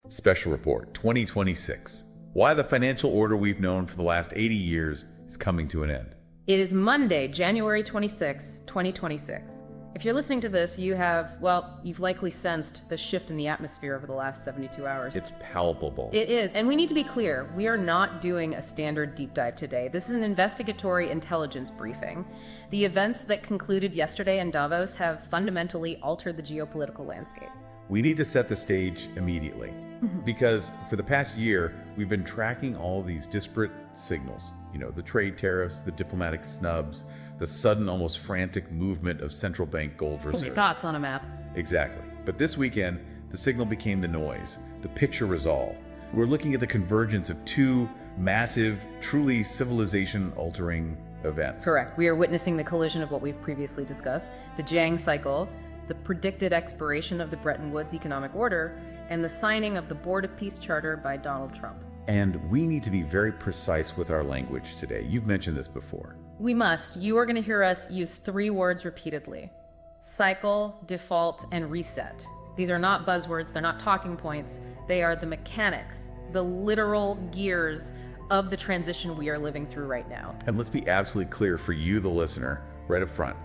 Special Report 2026. Why the financial order we've known for the last 80 years is coming to an end. It is Monday, January 26, 2026. If you're listening to this, you've likely sensed the shift in the atmosphere over the last 72 hours. It's palpable. It is, and we need to be clear, we are not doing a standard deep dive today. This is an investigatory intelligence briefing. The events that concluded yesterday in Davos have fundamentally altered the geopolitical landscape. We need to set the stage immediately, because for the past year, we've been tracking all these disparate signals. The trade tariffs, the diplomatic snubs, the sudden, almost frantic movement of central bank gold reserves. Dots on a map. Exactly. But this weekend, the signal became the noise, the picture resolved. We're looking at the convergence of two massive, truly civilization-altering events. Correct. We are witnessing the collision of what we've previously discussed, the Jiang cycle, the predicted expiration of the Bretton Woods economic order, and the signing of the Board of Peace Charter by Donald Trump. And we need to be very precise with our language today. You've mentioned this before. We must. You are going to hear us use three words repeatedly: cycle, default, and reset. These are not buzzwords. They're not talking points. They are the mechanics, the literal gears of the transition we are living through right now. And let's be absolutely clear for you, the listener, right up front.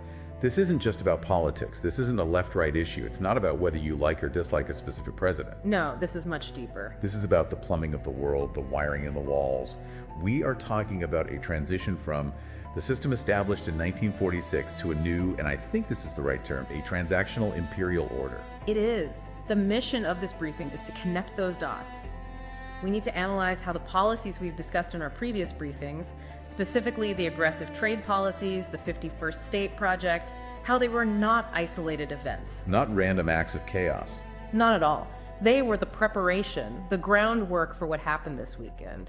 This isn't just about politics. This isn't a left-right issue. It's not about whether you like or dislike a specific president. No, this is much deeper. This is about the plumbing of the world, the wiring in the walls. We are talking about a transition from the system established in 1946 to a new, and I think this is the right term, a transactional imperial order. It is. The mission of this briefing is to connect those dots. We need to analyze how the policies we've discussed in our previous briefings, specifically the aggressive trade policies, the 51st State Project, how they were not isolated events. Not random acts of chaos. Not at all. They were the preparation, the groundwork for what happened this weekend.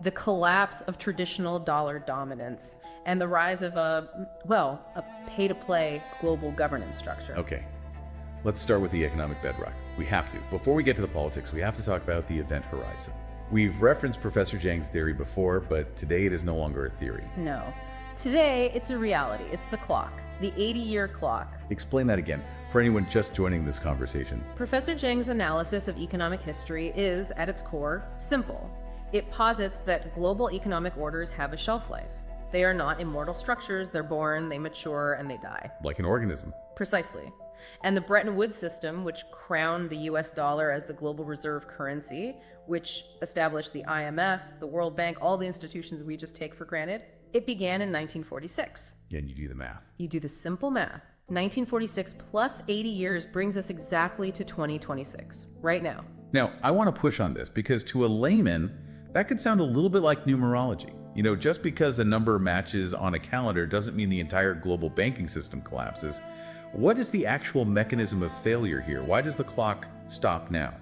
The collapse of traditional dollar dominance and the rise of a pay-to-play global governance structure. Okay, let's start with the economic bedrock. We have to. Before we get to the politics, we have to talk about the event horizon. We've referenced Professor Jiang's theory before, but today it is no longer a theory. No. Today, it's a reality. It's the clock, the 80-year clock. Explain that again, for anyone just joining this conversation. Professor Jiang's analysis of economic history is, at its core, simple. It posits that global economic orders have a shelf life. They are not immortal structures. They're born, they mature, and they die. Like an organism. Precisely. And the Bretton Woods system, which crowned the US dollar as the global reserve currency, which established the IMF, the World Bank, all the institutions we just take for granted, it began in 1946. And you do the math. You do the simple math. 1946 plus 80 years brings us exactly to 2026, right now. Now, I want to push on this because to a layman, that could sound a little bit like numerology. Just because a number matches on a calendar doesn't mean the entire global banking system collapses. What is the actual mechanism of failure here? Why does the clock stop now?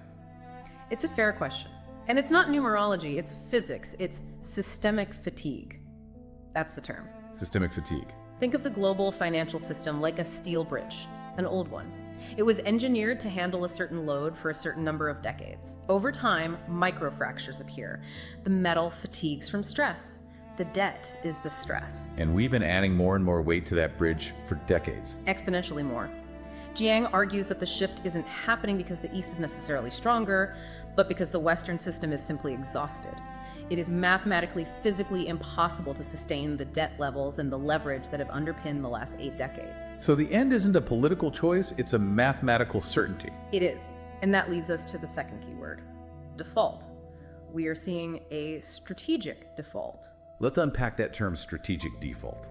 It's a fair question. And it's not numerology, it's physics. It's systemic fatigue. That's the term. Systemic fatigue. Think of the global financial system like a steel bridge, an old one. It was engineered to handle a certain load for a certain number of decades. Over time, microfractures appear. The metal fatigues from stress. The debt is the stress. And we've been adding more and more weight to that bridge for decades. Exponentially more. Jiang argues that the shift isn't happening because the East is necessarily stronger, but because the Western system is simply exhausted. It is mathematically, physically impossible to sustain the debt levels and the leverage that have underpinned the last 8 decades. So the end isn't a political choice, it's a mathematical certainty. It is. And that leads us to the second key word, default. We are seeing a strategic default. Let's unpack that term strategic default.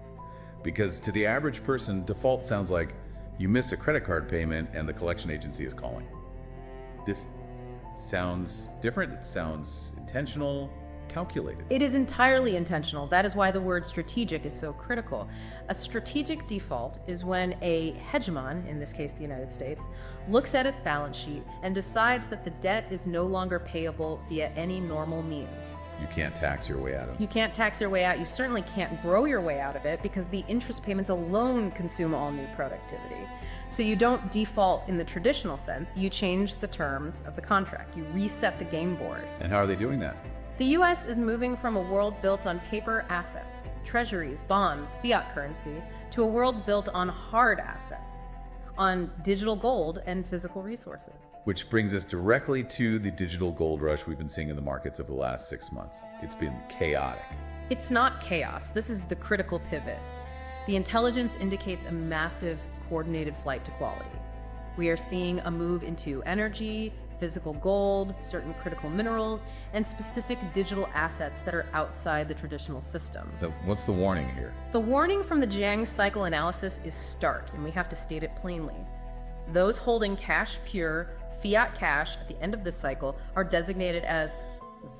Because to the average person, default sounds like you missed a credit card payment and the collection agency is calling. This sounds different, it sounds intentional, calculated. It is entirely intentional. That is why the word strategic is so critical. A strategic default is when a hegemon, in this case the United States, looks at its balance sheet and decides that the debt is no longer payable via any normal means. You can't tax your way out of it. You can't tax your way out. You certainly can't grow your way out of it because the interest payments alone consume all new productivity. So you don't default in the traditional sense. You change the terms of the contract. You reset the game board. And how are they doing that? The U.S. is moving from a world built on paper assets, treasuries, bonds, fiat currency, to a world built on hard assets. on digital gold and physical resources. Which brings us directly to the digital gold rush we've been seeing in the markets over the last 6 months. It's been chaotic. It's not chaos. This is the critical pivot. The intelligence indicates a massive coordinated flight to quality. We are seeing a move into energy, physical gold, certain critical minerals, and specific digital assets that are outside the traditional system. What's the warning here? The warning from the Jiang cycle analysis is stark, and we have to state it plainly. Those holding cash pure, fiat cash at the end of this cycle are designated as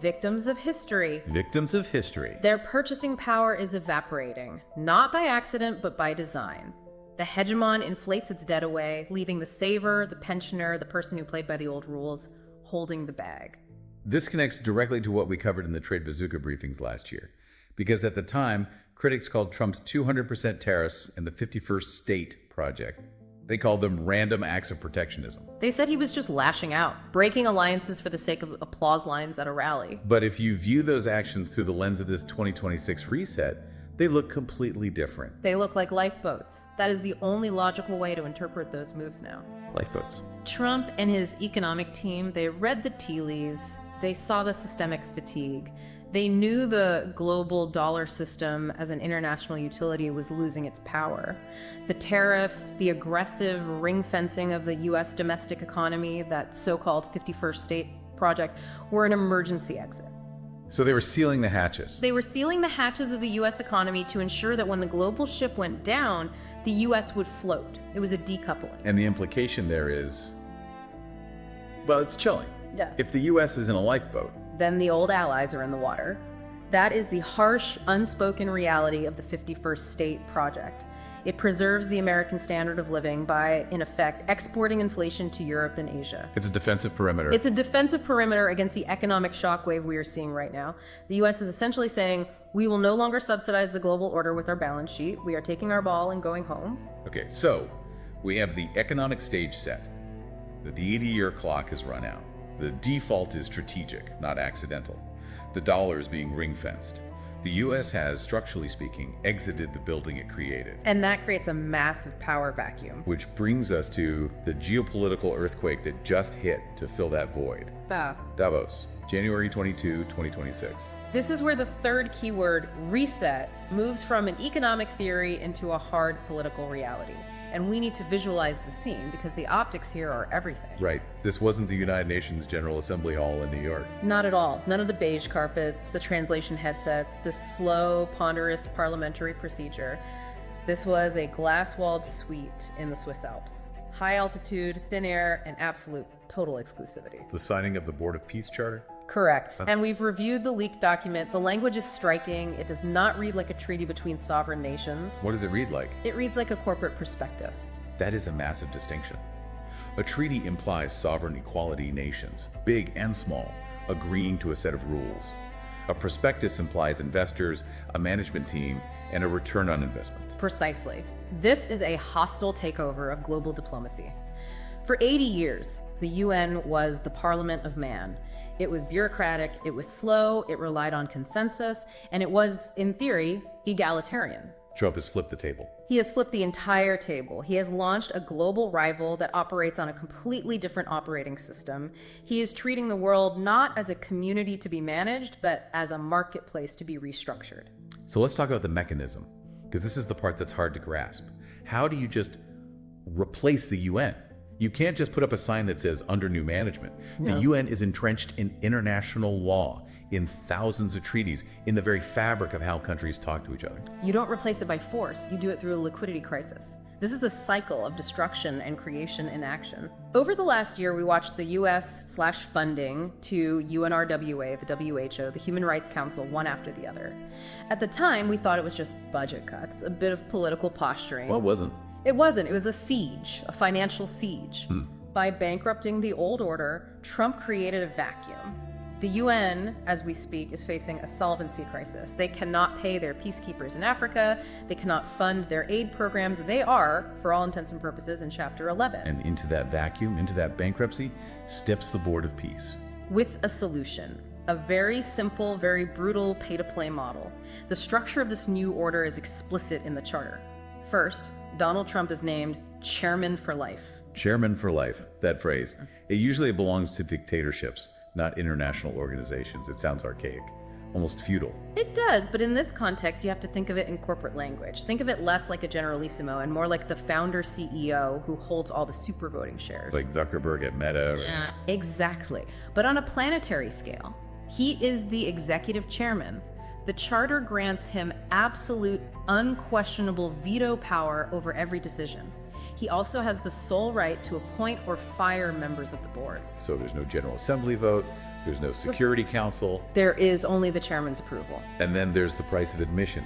victims of history. Victims of history. Their purchasing power is evaporating, not by accident, but by design. The hegemon inflates its debt away, leaving the saver, the pensioner, the person who played by the old rules, holding the bag. This connects directly to what we covered in the Trade Bazooka briefings last year, because at the time, critics called Trump's 200% tariffs and the 51st state project. They called them random acts of protectionism. They said he was just lashing out, breaking alliances for the sake of applause lines at a rally. But if you view those actions through the lens of this 2026 reset, they look completely different. They look like lifeboats. That is the only logical way to interpret those moves now. Lifeboats. Trump and his economic team, they read the tea leaves. They saw the systemic fatigue. They knew the global dollar system as an international utility was losing its power. The tariffs, the aggressive ring fencing of the US domestic economy, that so-called 51st state project, were an emergency exit. So they were sealing the hatches. They were sealing the hatches of the US economy to ensure that when the global ship went down, the US would float. It was a decoupling. And the implication there is, well, it's chilling. Yeah. If the US is in a lifeboat, then the old allies are in the water. That is the harsh, unspoken reality of the 51st state project. It preserves the American standard of living by, in effect, exporting inflation to Europe and Asia. it's a defensive perimeter. It's a defensive perimeter against the economic shockwave we are seeing right now. The US is essentially saying, we will no longer subsidize the global order with our balance sheet. We are taking our ball and going home. Okay, so we have the economic stage set. The 80-year clock has run out. The default is strategic, not accidental. The dollar is being ring-fenced. The U.S. has, structurally speaking, exited the building it created. And that creates a massive power vacuum. Which brings us to the geopolitical earthquake that just hit to fill that void. Davos, January 22, 2026. This is where the third keyword, reset, moves from an economic theory into a hard political reality. And we need to visualize the scene because the optics here are everything. Right. This wasn't the United Nations General Assembly Hall in New York. Not at all. None of the beige carpets, the translation headsets, the slow, ponderous parliamentary procedure. This was a glass-walled suite in the Swiss Alps. High altitude, thin air, and absolute total exclusivity. The signing of the Board of Peace Charter? Correct. And we've reviewed the leaked document. The language is striking. It does not read like a treaty between sovereign nations. What does it read like? It reads like a corporate prospectus. That is a massive distinction. A treaty implies sovereign equality nations, big and small, agreeing to a set of rules. A prospectus implies investors, a management team, and a return on investment. Precisely. This is a hostile takeover of global diplomacy. For 80 years, the UN was the parliament of man. It was bureaucratic, it was slow, it relied on consensus, and it was, in theory, egalitarian. Trump has flipped the table. He has flipped the entire table. He has launched a global rival that operates on a completely different operating system. He is treating the world not as a community to be managed, but as a marketplace to be restructured. So let's talk about the mechanism, because this is the part that's hard to grasp. How do you just replace the UN? You can't just put up a sign that says under new management. No. The UN is entrenched in international law, in thousands of treaties, in the very fabric of how countries talk to each other. You don't replace it by force, you do it through a liquidity crisis. This is the cycle of destruction and creation in action. Over the last year, we watched the US/funding to UNRWA, the WHO, the Human Rights Council, one after the other. At the time, we thought it was just budget cuts, a bit of political posturing. Well, it wasn't. It wasn't. It was a siege, a financial siege. By bankrupting the old order, Trump created a vacuum. The UN, as we speak, is facing a solvency crisis. They cannot pay their peacekeepers in Africa. They cannot fund their aid programs. They are, for all intents and purposes, in Chapter 11. And into that vacuum, into that bankruptcy, steps the Board of Peace. With a solution. A very simple, very brutal pay-to-play model. The structure of this new order is explicit in the charter. First, Donald Trump is named Chairman for life. Chairman for life, that phrase. It usually belongs to dictatorships, not international organizations. It sounds archaic, almost feudal. It does, but in this context, you have to think of it in corporate language. Think of it less like a generalissimo and more like the founder CEO who holds all the super voting shares. Like Zuckerberg at Meta. Yeah, exactly. But on a planetary scale, he is the executive chairman. The charter grants him absolute, unquestionable veto power over every decision. He also has the sole right to appoint or fire members of the board. So there's no General Assembly vote, there's no Security Council. There is only the chairman's approval. And then there's the price of admission.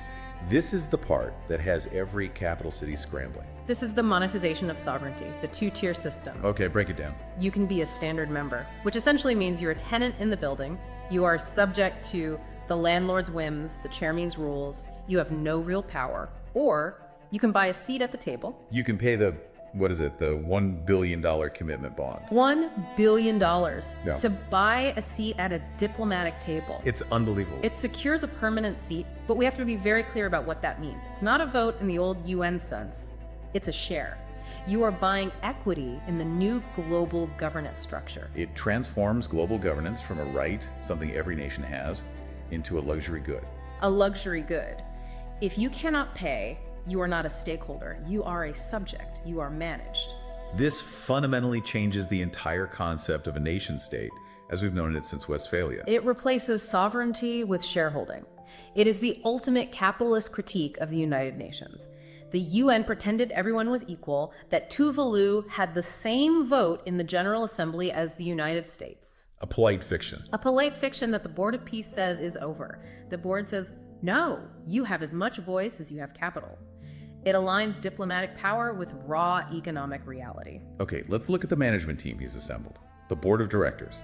This is the part that has every capital city scrambling. This is the monetization of sovereignty, the two-tier system. Okay, break it down. You can be a standard member, which essentially means you're a tenant in the building. You are subject to the landlord's whims, the chairman's rules. You have no real power. Or you can buy a seat at the table. You can pay the $1 billion commitment bond. $1 billion Yeah. to buy a seat at a diplomatic table. It's unbelievable. It secures a permanent seat, but we have to be very clear about what that means. It's not a vote in the old UN sense. It's a share. You are buying equity in the new global governance structure. It transforms global governance from a right, something every nation has, into a luxury good. A luxury good. If you cannot pay, you are not a stakeholder. You are a subject. You are managed. This fundamentally changes the entire concept of a nation state as we've known it since Westphalia. It replaces sovereignty with shareholding. It is the ultimate capitalist critique of the United Nations. The UN pretended everyone was equal, that Tuvalu had the same vote in the General Assembly as the United States. A polite fiction. A polite fiction that the Board of Peace says is over. The board says, no, you have as much voice as you have capital. It aligns diplomatic power with raw economic reality. Okay, let's look at the management team he's assembled. The board of directors.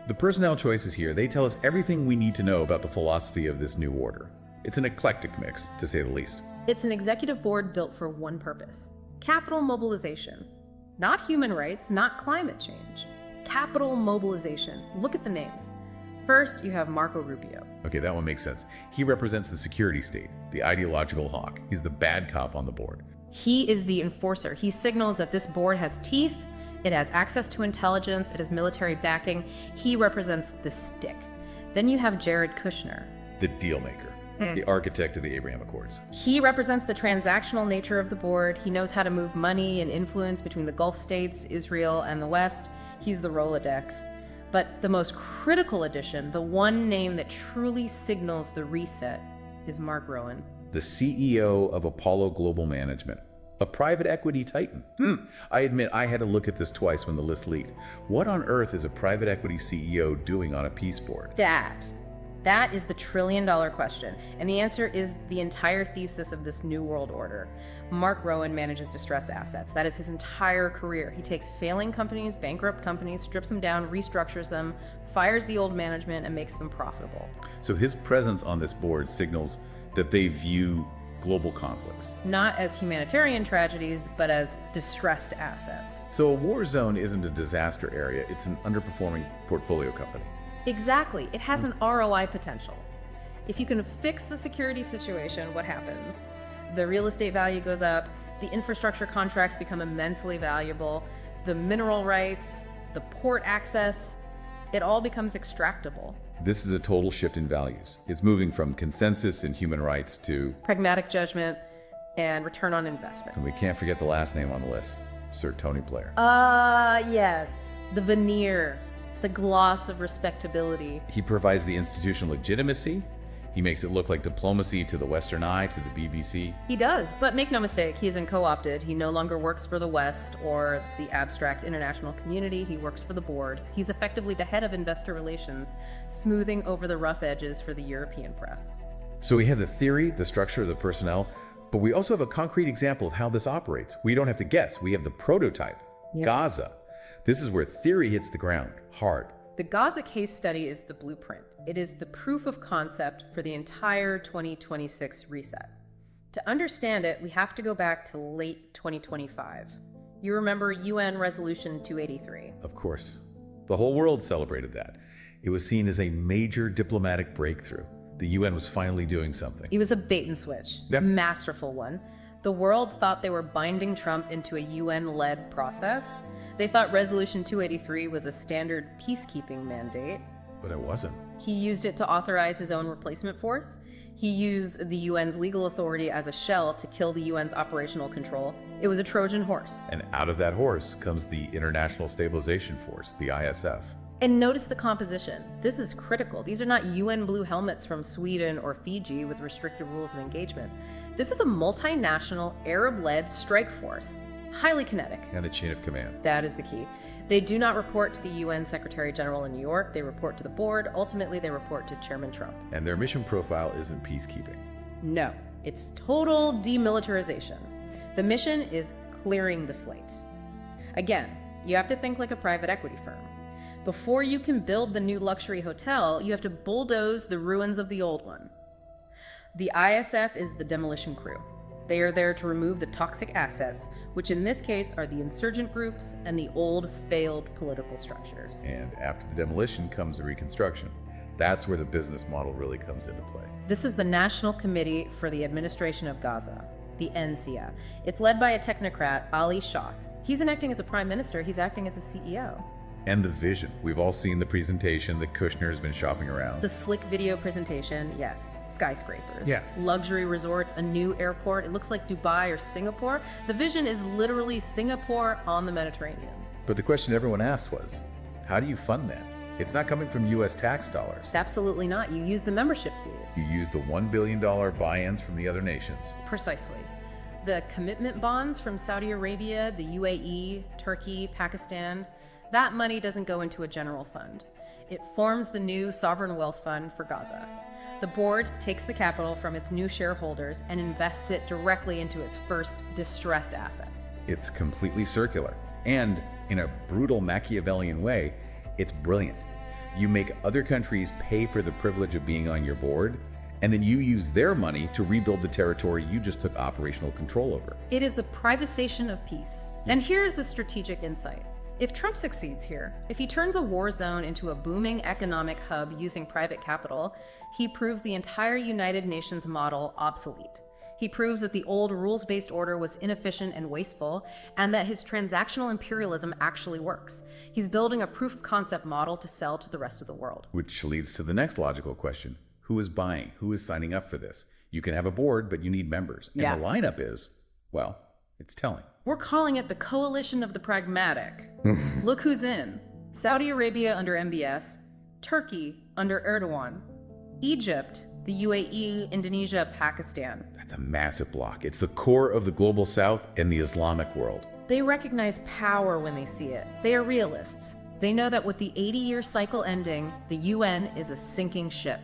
The personnel choices here, they tell us everything we need to know about the philosophy of this new order. It's an eclectic mix, to say the least. It's an executive board built for one purpose: capital mobilization. Not human rights, not climate change. Capital mobilization. Look at the names. First, you have Marco Rubio. Okay, that one makes sense. He represents the security state, the ideological hawk. He's the bad cop on the board. He is the enforcer. He signals that this board has teeth, it has access to intelligence, it has military backing. He represents the stick. Then you have Jared Kushner. The deal maker, the architect of the Abraham Accords. He represents the transactional nature of the board. He knows how to move money and influence between the Gulf states, Israel, and the West. He's the Rolodex. But the most critical addition, the one name that truly signals the reset, is Mark Rowan. The CEO of Apollo Global Management, a private equity titan. I admit I had to look at this twice when the list leaked. What on earth is a private equity CEO doing on a peace board? That is the trillion-dollar question. And the answer is the entire thesis of this new world order. Mark Rowan manages distressed assets. That is his entire career. He takes failing companies, bankrupt companies, strips them down, restructures them, fires the old management, and makes them profitable. So his presence on this board signals that they view global conflicts. Not as humanitarian tragedies, but as distressed assets. So a war zone isn't a disaster area, it's an underperforming portfolio company. Exactly. It has an ROI potential. If you can fix the security situation, what happens? The real estate value goes up, the infrastructure contracts become immensely valuable, the mineral rights, the port access, it all becomes extractable. This is a total shift in values. It's moving from consensus in human rights to pragmatic judgment and return on investment. And we can't forget the last name on the list, Sir Tony Blair. Yes. The veneer, the gloss of respectability. He provides the institutional legitimacy. He makes it look like diplomacy to the Western eye, to the BBC. He does, but make no mistake, he's been co-opted. He no longer works for the West or the abstract international community. He works for the board. He's effectively the head of investor relations, smoothing over the rough edges for the European press. So we have the theory, the structure, the personnel, but we also have a concrete example of how this operates. We don't have to guess. We have the prototype, Gaza. This is where theory hits the ground, hard. The Gaza case study is the blueprint. It is the proof of concept for the entire 2026 reset. To understand it, we have to go back to late 2025. You remember UN Resolution 283? Of course. The whole world celebrated that. It was seen as a major diplomatic breakthrough. The UN was finally doing something. It was a bait and switch, Yep. masterful one. The world thought they were binding Trump into a UN-led process. They thought Resolution 283 was a standard peacekeeping mandate. But it wasn't. He used it to authorize his own replacement force. He used the UN's legal authority as a shell to kill the UN's operational control. It was a Trojan horse. And out of that horse comes the International Stabilization Force, the ISF. And notice the composition. This is critical. These are not UN blue helmets from Sweden or Fiji with restricted rules of engagement. This is a multinational, Arab-led strike force, highly kinetic. And a chain of command. That is the key. They do not report to the UN Secretary General in New York. They report to the board. Ultimately, they report to Chairman Trump. And their mission profile isn't peacekeeping. No, it's total demilitarization. The mission is clearing the slate. Again, you have to think like a private equity firm. Before you can build the new luxury hotel, you have to bulldoze the ruins of the old one. The ISF is the demolition crew. They are there to remove the toxic assets, which in this case are the insurgent groups and the old, failed political structures. And after the demolition comes the reconstruction. That's where the business model really comes into play. This is the National Committee for the Administration of Gaza, the NCA. It's led by a technocrat, Ali Shah. He's not acting as a prime minister, he's acting as a CEO. And the vision. We've all seen the presentation that Kushner's been shopping around. The slick video presentation, yes. Skyscrapers. Yeah. Luxury resorts, a new airport. It looks like Dubai or Singapore. The vision is literally Singapore on the Mediterranean. But the question everyone asked was, how do you fund that? It's not coming from U.S. tax dollars. Absolutely not. You use the membership fees. You use the $1 billion buy-ins from the other nations. Precisely. The commitment bonds from Saudi Arabia, the UAE, Turkey, Pakistan, that money doesn't go into a general fund. It forms the new sovereign wealth fund for Gaza. The board takes the capital from its new shareholders and invests it directly into its first distressed asset. It's completely circular. And in a brutal Machiavellian way, it's brilliant. You make other countries pay for the privilege of being on your board, and then you use their money to rebuild the territory you just took operational control over. It is the privatization of peace. And here's the strategic insight. If Trump succeeds here, if he turns a war zone into a booming economic hub using private capital, he proves the entire United Nations model obsolete. He proves that the old rules-based order was inefficient and wasteful, and that his transactional imperialism actually works. He's building a proof-of-concept model to sell to the rest of the world. Which leads to the next logical question. Who is buying? Who is signing up for this? You can have a board, but you need members. And Yeah. the lineup is, well, it's telling. We're calling it the Coalition of the Pragmatic. Look who's in. Saudi Arabia under MBS, Turkey under Erdogan, Egypt, the UAE, Indonesia, Pakistan. That's a massive block. It's the core of the global south and the Islamic world. They recognize power when they see it. They are realists. They know that with the 80-year cycle ending, the UN is a sinking ship.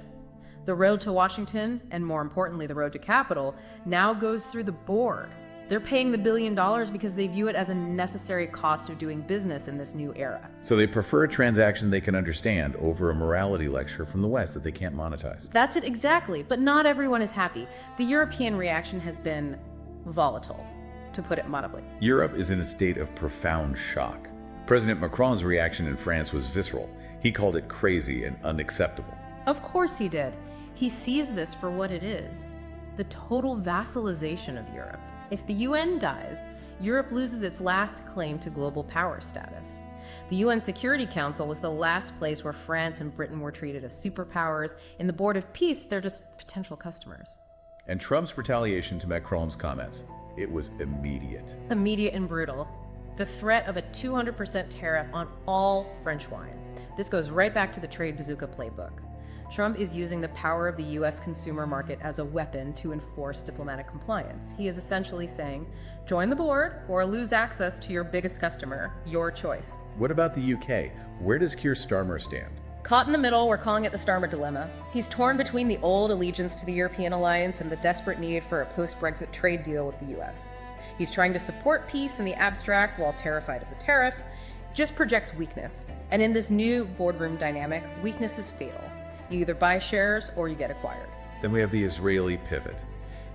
The road to Washington, and more importantly, the road to Capitol, now goes through the board. They're paying the $1 billion because they view it as a necessary cost of doing business in this new era. So they prefer a transaction they can understand over a morality lecture from the West that they can't monetize. That's it exactly, but not everyone is happy. The European reaction has been volatile, to put it mildly. Europe is in a state of profound shock. President Macron's reaction in France was visceral. He called it crazy and unacceptable. Of course he did. He sees this for what it is, the total vassalization of Europe. If the UN dies, Europe loses its last claim to global power status. The UN Security Council was the last place where France and Britain were treated as superpowers. In the Board of Peace, they're just potential customers. And Trump's retaliation to Macron's comments, it was immediate. Immediate and brutal. The threat of a 200% tariff on all French wine. This goes right back to the trade Bazooka playbook. Trump is using the power of the U.S. consumer market as a weapon to enforce diplomatic compliance. He is essentially saying, join the board or lose access to your biggest customer, your choice. What about the UK? Where does Keir Starmer stand? Caught in the middle, we're calling it the Starmer dilemma. He's torn between the old allegiance to the European alliance and the desperate need for a post-Brexit trade deal with the U.S. He's trying to support peace in the abstract while terrified of the tariffs, just projects weakness. And in this new boardroom dynamic, weakness is fatal. You either buy shares or you get acquired. Then we have the Israeli pivot.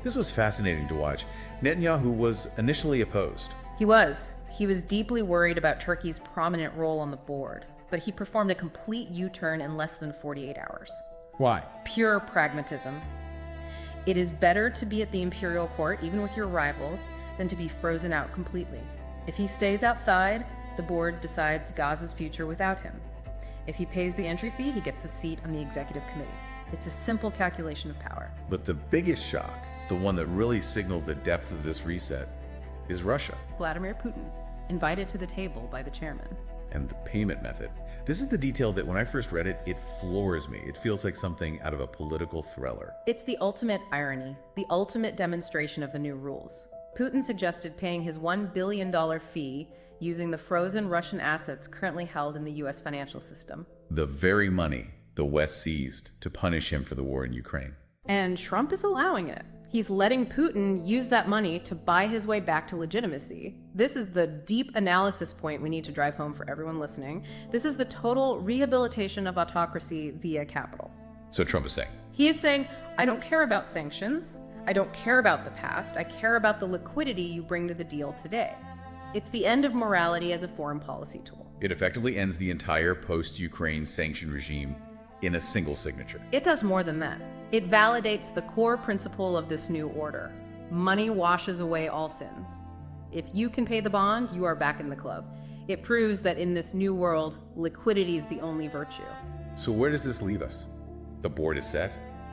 This was fascinating to watch. Netanyahu was initially opposed. He was. He was deeply worried about Turkey's prominent role on the board, but he performed a complete U-turn in less than 48 hours. Why? Pure pragmatism. It is better to be at the imperial court, even with your rivals, than to be frozen out completely. If he stays outside, the board decides Gaza's future without him. If he pays the entry fee, he gets a seat on the executive committee. It's a simple calculation of power. But the biggest shock, the one that really signals the depth of this reset, is Russia. Vladimir Putin, invited to the table by the chairman. And the payment method. This is the detail that when I first read it, it floors me. It feels like something out of a political thriller. It's the ultimate irony, the ultimate demonstration of the new rules. Putin suggested paying his $1 billion fee using the frozen Russian assets currently held in the US financial system. The very money the West seized to punish him for the war in Ukraine. And Trump is allowing it. He's letting Putin use that money to buy his way back to legitimacy. This is the deep analysis point we need to drive home for everyone listening. This is the total rehabilitation of autocracy via capital. So Trump is saying? He is saying, I don't care about sanctions. I don't care about the past. I care about the liquidity you bring to the deal today. It's the end of morality as a foreign policy tool. It effectively ends the entire post-Ukraine sanction regime in a single signature. It does more than that. It validates the core principle of this new order. Money washes away all sins. If you can pay the bond, you are back in the club. It proves that in this new world, liquidity is the only virtue. So where does this leave us? The board is set.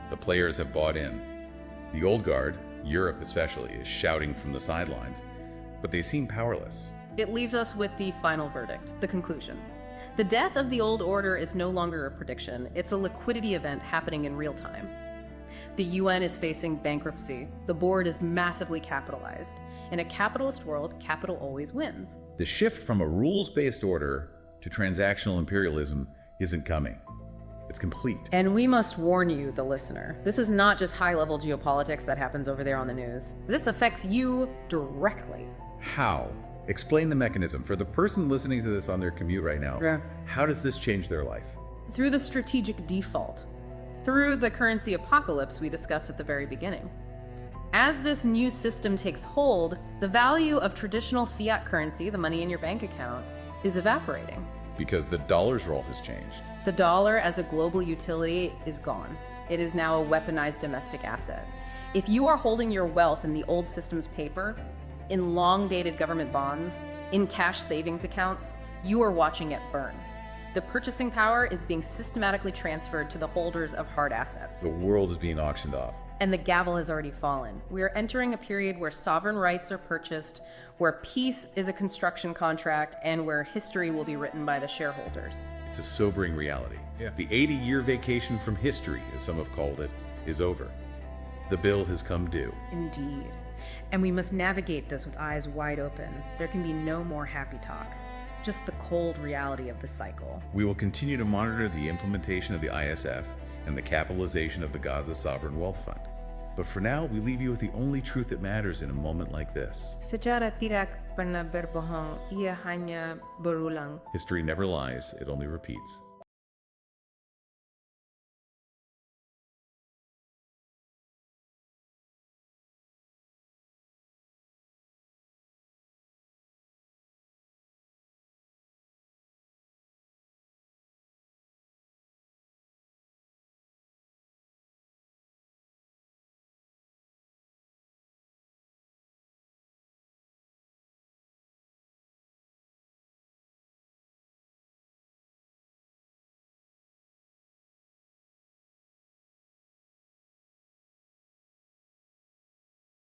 The players have bought in. The old guard, Europe especially, is shouting from the sidelines, but they seem powerless. It leaves us with the final verdict, the conclusion. The death of the old order is no longer a prediction. It's a liquidity event happening in real time. The UN is facing bankruptcy. The board is massively capitalized. In a capitalist world, capital always wins. The shift from a rules-based order to transactional imperialism isn't coming. It's complete. And we must warn you, the listener. This is not just high-level geopolitics that happens over there on the news. This affects you directly. How? Explain the mechanism. For the person listening to this on their commute right now, How does this change their life? Through the strategic default. Through the currency apocalypse we discussed at the very beginning. As this new system takes hold, the value of traditional fiat currency, the money in your bank account, is evaporating. Because the dollar's role has changed. The dollar as a global utility is gone. It is now a weaponized domestic asset. If you are holding your wealth in the old system's paper, in long-dated government bonds, in cash savings accounts, you are watching it burn. The purchasing power is being systematically transferred to the holders of hard assets. The world is being auctioned off. And the gavel has already fallen. We are entering a period where sovereign rights are purchased, where peace is a construction contract, and where history will be written by the shareholders. It's a sobering reality. The 80-year vacation from history, as some have called it, is over. The bill has come due. Indeed. And we must navigate this with eyes wide open. There can be no more happy talk. Just the cold reality of the cycle. We will continue to monitor the implementation of the ISF and the capitalization of the Gaza Sovereign Wealth Fund. But for now, we leave you with the only truth that matters in a moment like this. Sejarah tidak pernah berbohong, ia hanya berulang. History never lies, it only repeats.